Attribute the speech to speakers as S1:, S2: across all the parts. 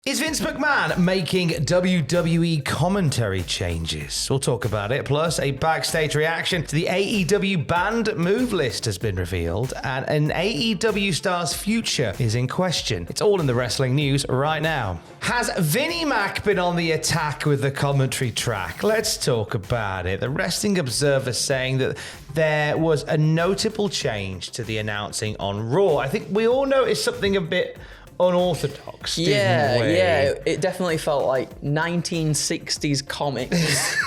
S1: Is Vince McMahon making WWE commentary changes? We'll talk about it. Plus, a backstage reaction to the AEW banned move list has been revealed, and an AEW Star's future is in question. It's all in the wrestling news right now. Has Vinnie Mac been on the attack with the commentary track? Let's talk about it. The Wrestling Observer saying that there was a notable change to the announcing on Raw. I think we all noticed something a bit unorthodox, didn't we?
S2: Yeah, it definitely felt like 1960s comics.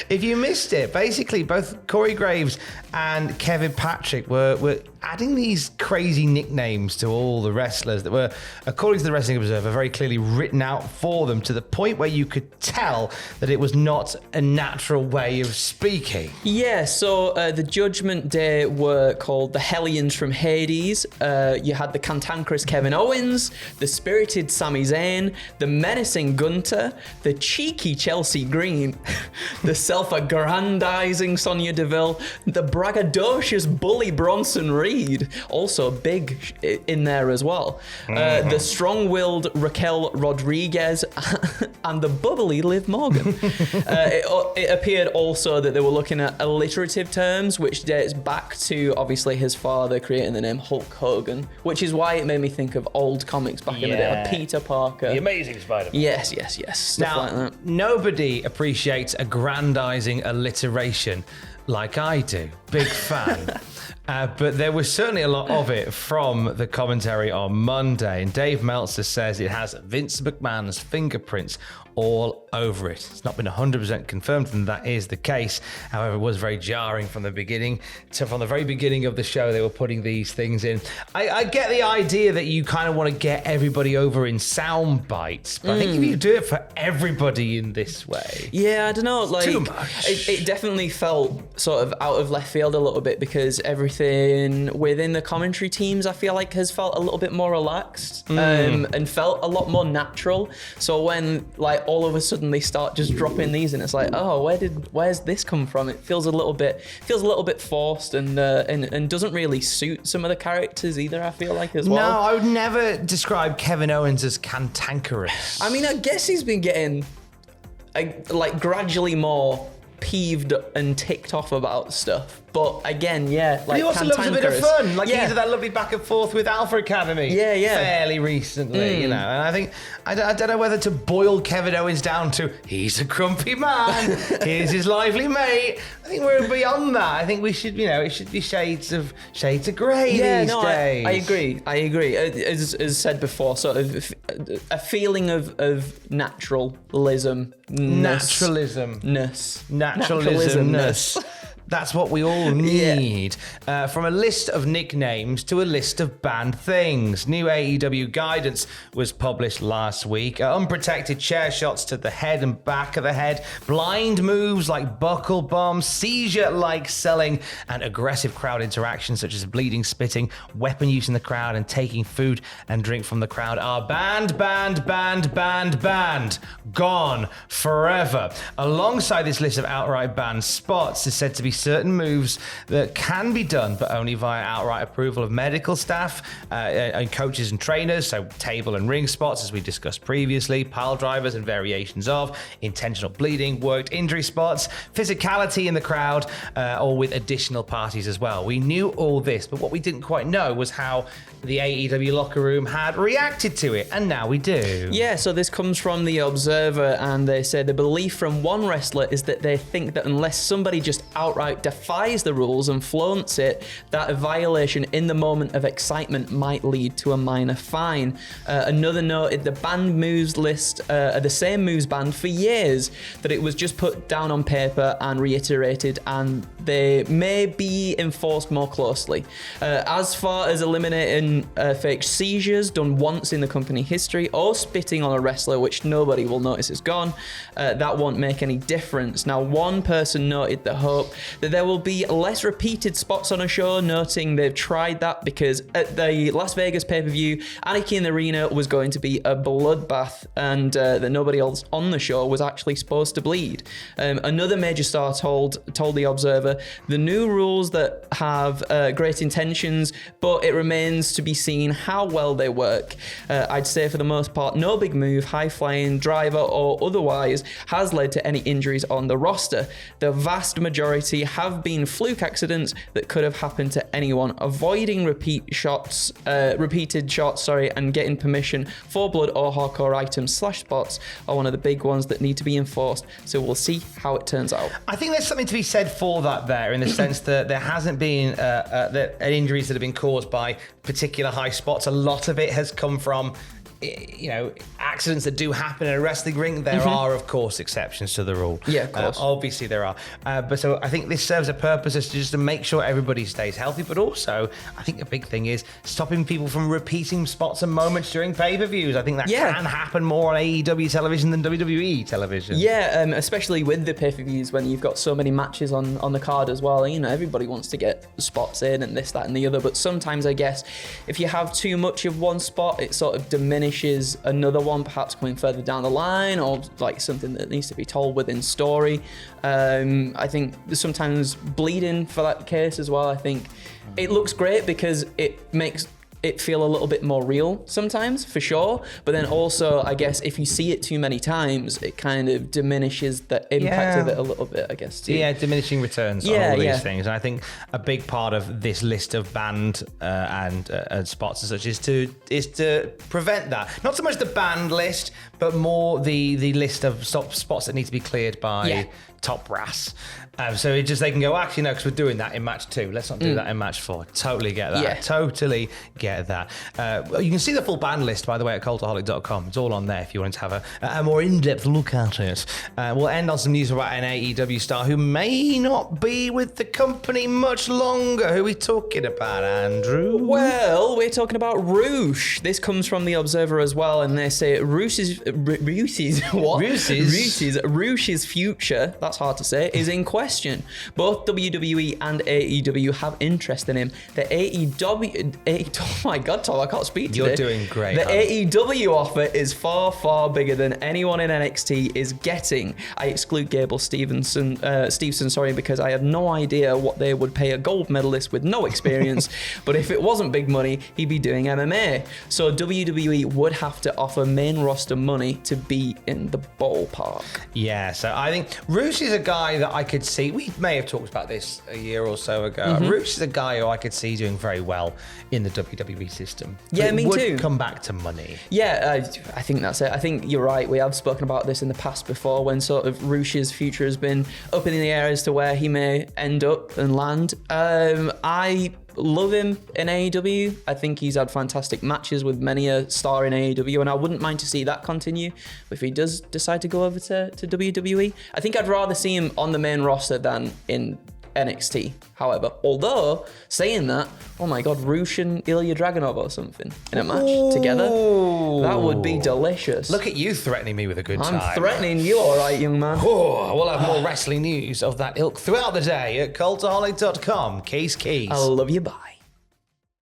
S1: If you missed it, basically both Corey Graves and Kevin Patrick were adding these crazy nicknames to all the wrestlers that were, according to the Wrestling Observer, very clearly written out for them to the point where you could tell that it was not a natural way of speaking.
S2: Yeah, so the Judgment Day were called the Hellions from Hades. You had the cantankerous Kevin Owens, the spirited Sami Zayn, the menacing Gunter, the cheeky Chelsea Green, the self-aggrandizing Sonya Deville, the braggadocious bully Bronson Reed, also big in there as well, the strong-willed Raquel Rodriguez, and the bubbly Liv Morgan. It appeared also that they were looking at alliterative terms, which dates back to obviously his father creating the name Hulk Hogan, which is why it made me think of old comics back in the day, like Peter Parker.
S1: The Amazing Spider-Man.
S2: Yes. Stuff like that.
S1: Nobody appreciates aggrandizing alliteration like I do. Big fan. But there was certainly a lot of it from the commentary on Monday. And Dave Meltzer says it has Vince McMahon's fingerprints all over it. It's not been 100% confirmed, and that is the case. However, it was very jarring from the beginning. So from the very beginning of the show, they were putting these things in. I get the idea that you kind of want to get everybody over in sound bites, but I think if you do it for everybody in this way...
S2: Yeah, I don't know. Like,
S1: too much.
S2: It definitely felt sort of out of left field a little bit, because everything within the commentary teams, I feel like, has felt a little bit more relaxed and felt a lot more natural. So when, like, all of a sudden they start just dropping these, and it's like, oh, where's this come from? It feels a little bit forced, and doesn't really suit some of the characters either, I feel like, as well.
S1: No, I would never describe Kevin Owens as cantankerous.
S2: I mean, I guess he's been getting like gradually more peeved and ticked off about stuff. But again, yeah, like,
S1: he also loves a bit of fun. Like, he did that lovely back and forth with Alpha Academy.
S2: Yeah.
S1: Fairly recently, you know. And I think, I don't know whether to boil Kevin Owens down to, he's a grumpy man, here's his lively mate. I think we're beyond that. I think we should, it should be shades of grey these days.
S2: I agree. As said before, sort of a feeling of naturalism. Naturalismness.
S1: That's what we all need. From a list of nicknames to a list of banned things. New AEW guidance was published last week. Unprotected chair shots to the head and back of the head, blind moves like buckle bombs, seizure-like selling, and aggressive crowd interaction such as bleeding, spitting, weapon use in the crowd, and taking food and drink from the crowd are banned. Gone forever. Alongside this list of outright banned spots is said to be certain moves that can be done, but only via outright approval of medical staff and coaches and trainers, so table and ring spots, as we discussed previously, pile drivers and variations of, intentional bleeding, worked injury spots, physicality in the crowd, or with additional parties as well. We knew all this, but what we didn't quite know was how the AEW locker room had reacted to it, and now we do.
S2: Yeah, so this comes from The Observer, and they say the belief from one wrestler is that they think that unless somebody just outright defies the rules and flaunts it, that a violation in the moment of excitement might lead to a minor fine. Another noted the banned moves list are the same moves banned for years, that it was just put down on paper and reiterated, and they may be enforced more closely. As far as eliminating fake seizures done once in the company history, or spitting on a wrestler, which nobody will notice is gone, that won't make any difference. Now, one person noted the hope that there will be less repeated spots on a show, noting they've tried that because at the Las Vegas pay-per-view, Anarchy in the Arena was going to be a bloodbath, and that nobody else on the show was actually supposed to bleed. Another major star told The Observer, the new rules that have great intentions, but it remains to be seen how well they work. I'd say for the most part, no big move, high-flying, driver or otherwise has led to any injuries on the roster. The vast majority have been fluke accidents that could have happened to anyone. Avoiding repeated shots, and getting permission for blood or hardcore items / spots are one of the big ones that need to be enforced. So we'll see how it turns out.
S1: I think there's something to be said for that there, in the sense that there hasn't been injuries that have been caused by particular high spots. A lot of it has come from, you know, accidents that do happen in a wrestling ring. There are, of course, exceptions to the rule.
S2: Yeah, of course.
S1: Obviously there are. But so I think this serves a purpose as just to make sure everybody stays healthy, but also I think a big thing is stopping people from repeating spots and moments during pay-per-views. I think that can happen more on AEW television than WWE television.
S2: Yeah, especially with the pay-per-views when you've got so many matches on the card as well. You know, everybody wants to get spots in and this, that and the other, but sometimes I guess if you have too much of one spot, it sort of diminishes another one perhaps coming further down the line, or like something that needs to be told within story. I think sometimes bleeding for that case as well. I think it looks great because it makes it feel a little bit more real sometimes, for sure. But then also, I guess, if you see it too many times, it kind of diminishes the impact of it a little bit, I guess, too.
S1: Yeah, diminishing returns on all these things. And I think a big part of this list of banned and spots and such is to prevent that. Not so much the banned list, but more the list of spots that need to be cleared by top brass. So it just, they can go, actually, no, because we're doing that in match 2. Let's not do that in match 4. Totally get that.
S2: Yeah.
S1: Totally get that. You can see the full ban list, by the way, at cultaholic.com. It's all on there if you want to have a more in-depth look at it. We'll end on some news about an AEW star who may not be with the company much longer. Who are we talking about, Andrew?
S2: Well, we're talking about Roosh. This comes from The Observer as well, and they say Roosh's future, that's hard to say, is in question. Both WWE and AEW have interest in him. The oh my God, Tom, I can't speak today.
S1: You're doing great.
S2: The AEW offer is far, far bigger than anyone in NXT is getting. I exclude Gable Stevenson, because I have no idea what they would pay a gold medalist with no experience. But if it wasn't big money, he'd be doing MMA. So WWE would have to offer main roster money to be in the ballpark.
S1: Yeah, so I think Roosh is a guy that I could see. We may have talked about this a year or so ago. Roosh is a guy who I could see doing very well in the WWE system.
S2: Yeah, me
S1: would
S2: too.
S1: Come back to money.
S2: Yeah, I think that's it. I think you're right. We have spoken about this in the past before, when sort of Roosh's future has been up in the air as to where he may end up and land. I love him in AEW. I think he's had fantastic matches with many a star in AEW, and I wouldn't mind to see that continue. But if he does decide to go over to WWE, I think I'd rather see him on the main roster than in NXT. However, although saying that, oh my God, Roosh and Ilya Dragunov or something in a match together, that would be delicious.
S1: Look at you threatening me with a good time.
S2: I'm threatening you, all right, young man.
S1: Oh, we'll have more wrestling news of that ilk throughout the day at cultaholic.com. Keys.
S2: I love you, bye.